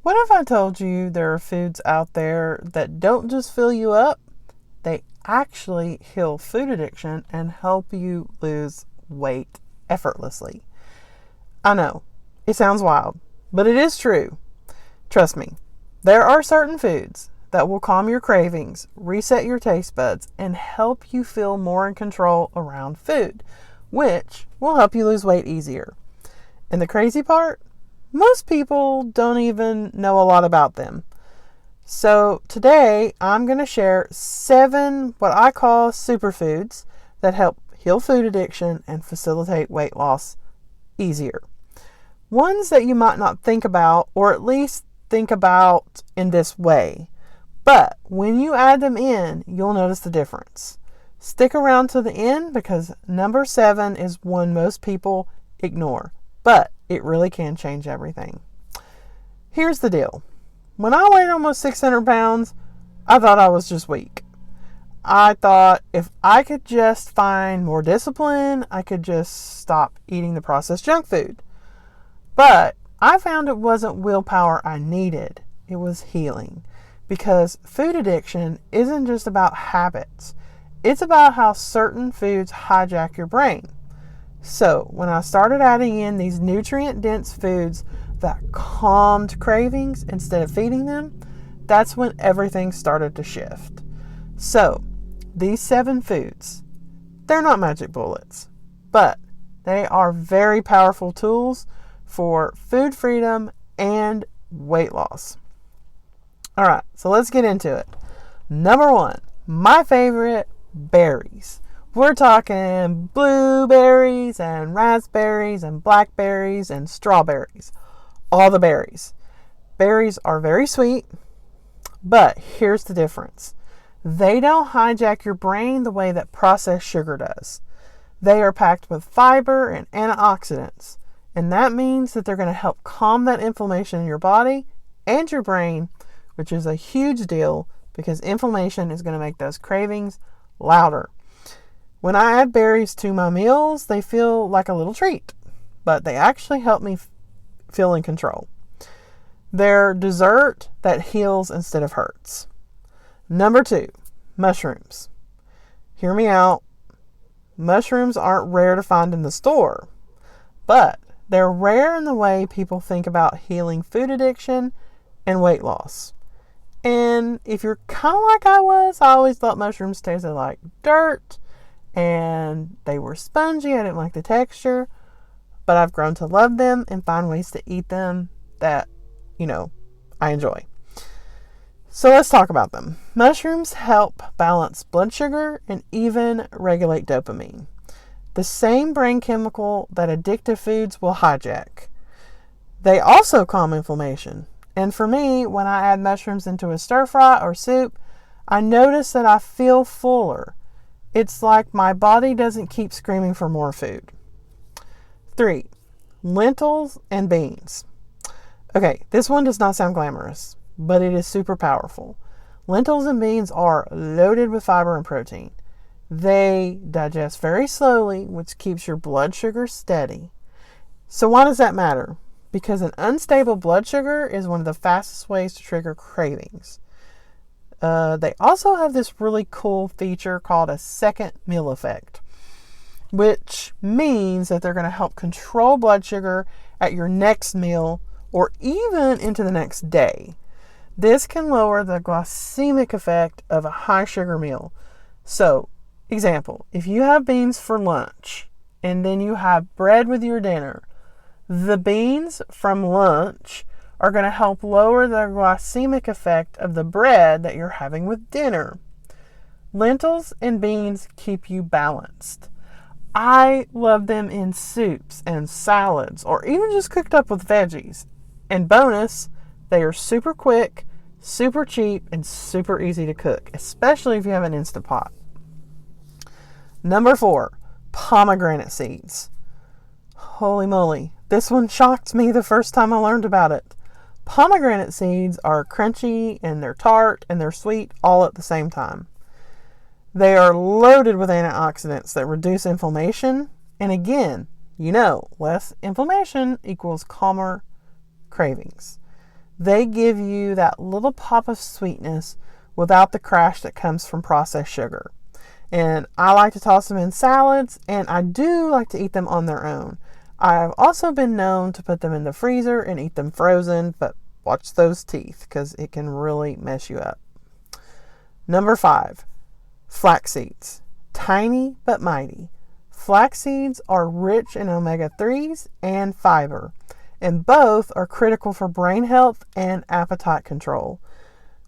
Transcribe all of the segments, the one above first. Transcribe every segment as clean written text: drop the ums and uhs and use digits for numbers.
What if I told you there are foods out there that don't just fill you up, they actually heal food addiction and help you lose weight effortlessly? I know, it sounds wild, but it is true. Trust me, there are certain foods that will calm your cravings, reset your taste buds, and help you feel more in control around food, which will help you lose weight easier. And the crazy part? Most people don't even know a lot about them. So today I'm going to share 7 what I call superfoods that help heal food addiction and facilitate weight loss easier. Ones that you might not think about, or at least think about in this way. But when you add them in, you'll notice the difference. Stick around to the end because number 7 is one most people ignore. But it really can change everything. Here's the deal. When I weighed almost 600 pounds, I thought I was just weak. I thought if I could just find more discipline, I could just stop eating the processed junk food. But I found it wasn't willpower I needed. It was healing. Because food addiction isn't just about habits. It's about how certain foods hijack your brain. So when I started adding in these nutrient-dense foods that calmed cravings instead of feeding them, that's when everything started to shift. So these 7 foods, they're not magic bullets, but they are very powerful tools for food freedom and weight loss. All right, so let's get into it. Number 1, my favorite, berries. We're talking blueberries and raspberries and blackberries and strawberries. All the berries. Berries are very sweet, but here's the difference. They don't hijack your brain the way that processed sugar does. They are packed with fiber and antioxidants, and that means that they're going to help calm that inflammation in your body and your brain, which is a huge deal because inflammation is going to make those cravings louder. When I add berries to my meals, they feel like a little treat, but they actually help me feel in control. They're dessert that heals instead of hurts. Number 2, mushrooms. Hear me out. Mushrooms aren't rare to find in the store, but they're rare in the way people think about healing food addiction and weight loss. And if you're kind of like I was, I always thought mushrooms tasted like dirt and they were spongy. I didn't like the texture, but I've grown to love them and find ways to eat them that, I enjoy. So let's talk about them. Mushrooms help balance blood sugar and even regulate dopamine, the same brain chemical that addictive foods will hijack. They also calm inflammation. And for me, when I add mushrooms into a stir fry or soup, I notice that I feel fuller. It's like my body doesn't keep screaming for more food. 3, lentils and beans. Okay, this one does not sound glamorous, but it is super powerful. Lentils and beans are loaded with fiber and protein. They digest very slowly, which keeps your blood sugar steady. So why does that matter? Because an unstable blood sugar is one of the fastest ways to trigger cravings. They also have this really cool feature called a second meal effect, which means that they're going to help control blood sugar at your next meal or even into the next day. This can lower the glycemic effect of a high sugar meal. So, example, if you have beans for lunch and then you have bread with your dinner, the beans from lunch are going to help lower the glycemic effect of the bread that you're having with dinner. Lentils and beans keep you balanced. I love them in soups and salads or even just cooked up with veggies. And bonus, they are super quick, super cheap, and super easy to cook, especially if you have an Instant Pot. Number 4, pomegranate seeds. Holy moly, this one shocked me the first time I learned about it. Pomegranate seeds are crunchy and they're tart and they're sweet all at the same time. They are loaded with antioxidants that reduce inflammation. And again, less inflammation equals calmer cravings. They give you that little pop of sweetness without the crash that comes from processed sugar. And I like to toss them in salads, and I do like to eat them on their own. I've also been known to put them in the freezer and eat them frozen, but watch those teeth because it can really mess you up. Number 5, flax seeds. Tiny but mighty. Flax seeds are rich in omega-3s and fiber, and both are critical for brain health and appetite control.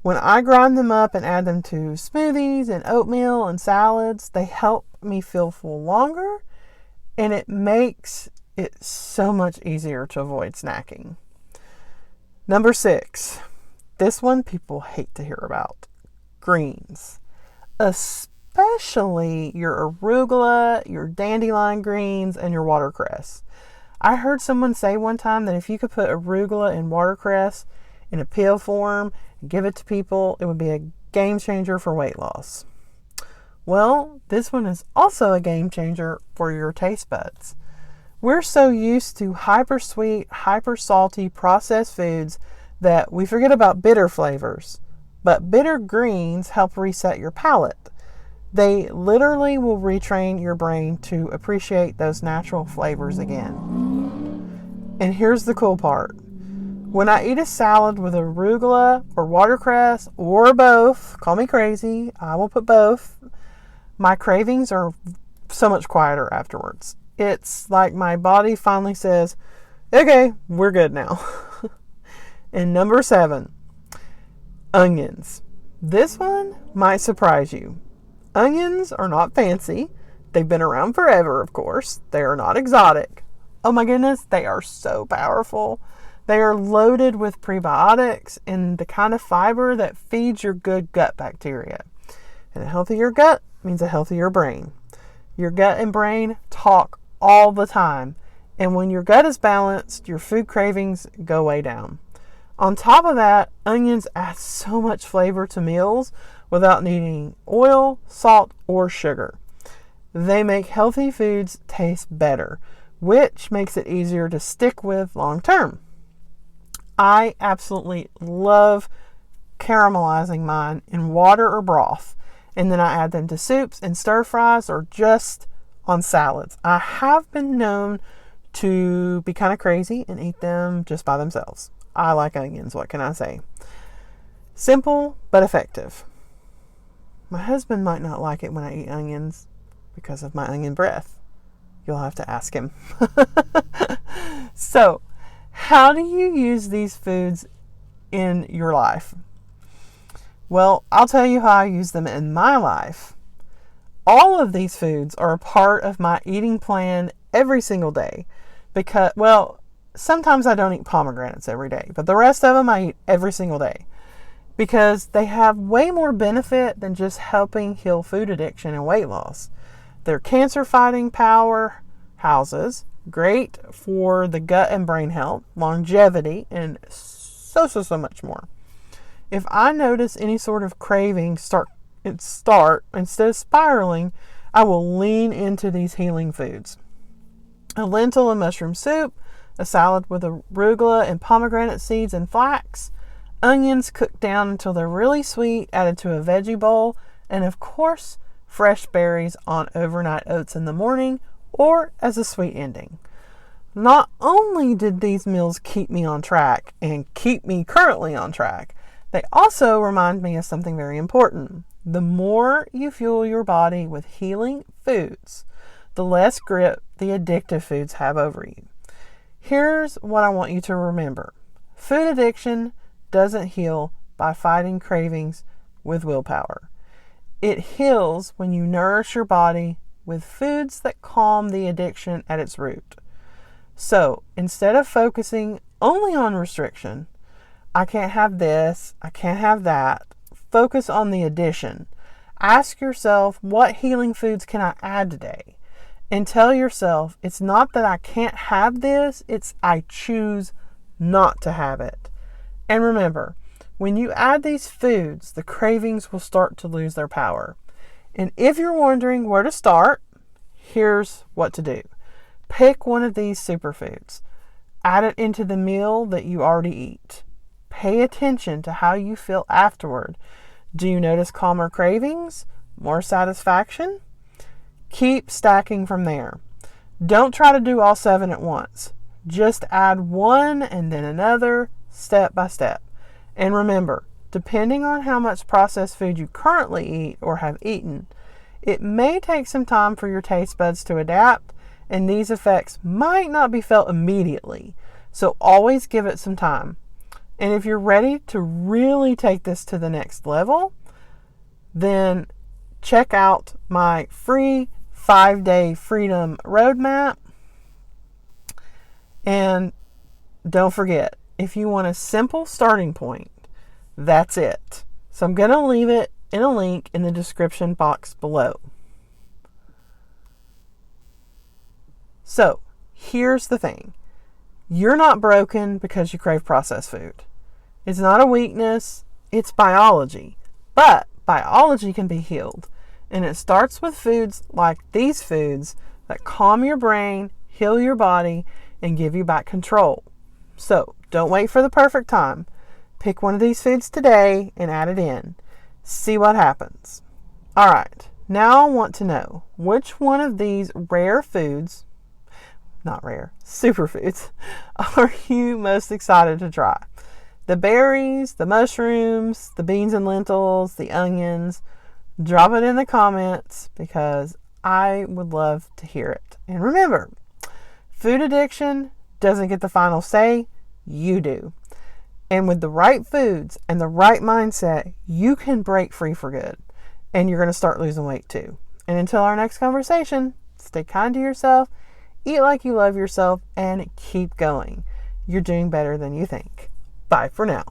When I grind them up and add them to smoothies and oatmeal and salads, they help me feel full longer, and it makes it so much easier to avoid snacking. Number 6. This one people hate to hear about. Greens. Especially your arugula, your dandelion greens, and your watercress. I heard someone say one time that if you could put arugula and watercress in a pill form and give it to people, it would be a game changer for weight loss. Well, this one is also a game changer for your taste buds. We're so used to hyper sweet, hyper salty processed foods that we forget about bitter flavors. But bitter greens help reset your palate. They literally will retrain your brain to appreciate those natural flavors again. And here's the cool part. When I eat a salad with arugula or watercress or both, call me crazy, I will put both, my cravings are so much quieter afterwards. It's like my body finally says, okay, we're good now. And number 7, onions. This one might surprise you. Onions are not fancy. They've been around forever, of course. They are not exotic. Oh my goodness, they are so powerful. They are loaded with prebiotics and the kind of fiber that feeds your good gut bacteria. And a healthier gut means a healthier brain. Your gut and brain talk all the time. And when your gut is balanced, your food cravings go way down. On top of that, onions add so much flavor to meals without needing oil, salt, or sugar. They make healthy foods taste better, which makes it easier to stick with long term. I absolutely love caramelizing mine in water or broth, and then I add them to soups and stir fries or just on salads. I have been known to be kind of crazy and eat them just by themselves. I like onions, what can I say? Simple but effective. My husband might not like it when I eat onions because of my onion breath. You'll have to ask him. So, how do you use these foods in your life? Well, I'll tell you how I use them in my life. All of these foods are a part of my eating plan every single day because, well, sometimes I don't eat pomegranates every day, but the rest of them I eat every single day because they have way more benefit than just helping heal food addiction and weight loss. They're cancer-fighting powerhouses, great for the gut and brain health, longevity, and so much more. If I notice any sort of craving start instead of spiraling, I will lean into these healing foods. A lentil and mushroom soup, a salad with arugula and pomegranate seeds and flax, onions cooked down until they're really sweet, added to a veggie bowl, and of course, fresh berries on overnight oats in the morning or as a sweet ending. Not only did these meals keep me on track and keep me currently on track, they also remind me of something very important. The more you fuel your body with healing foods, the less grip the addictive foods have over you. Here's what I want you to remember. Food addiction doesn't heal by fighting cravings with willpower. It heals when you nourish your body with foods that calm the addiction at its root. So instead of focusing only on restriction, I can't have this, I can't have that, focus on the addition. Ask yourself, what healing foods can I add today? And tell yourself, it's not that I can't have this, it's I choose not to have it. And remember, when you add these foods, the cravings will start to lose their power. And if you're wondering where to start, here's what to do. Pick one of these superfoods. Add it into the meal that you already eat. Pay attention to how you feel afterward. Do you notice calmer cravings? More satisfaction? Keep stacking from there. Don't try to do all 7 at once. Just add one and then another, step by step. And remember, depending on how much processed food you currently eat or have eaten, it may take some time for your taste buds to adapt, and these effects might not be felt immediately. So always give it some time. And if you're ready to really take this to the next level, then check out my free 5-day freedom roadmap. And don't forget, if you want a simple starting point, that's it. So I'm going to leave it in a link in the description box below. So here's the thing. You're not broken because you crave processed food. It's not a weakness, it's biology. But biology can be healed. And it starts with foods like these foods that calm your brain, heal your body, and give you back control. So don't wait for the perfect time. Pick one of these foods today and add it in. See what happens. All right, now I want to know which one of these superfoods are you most excited to try? The berries, the mushrooms, the beans and lentils, the onions. Drop it in the comments because I would love to hear it. And remember, food addiction doesn't get the final say, you do. And with the right foods and the right mindset, you can break free for good. And you're going to start losing weight too. And until our next conversation, stay kind to yourself, eat like you love yourself, and keep going. You're doing better than you think. Bye for now.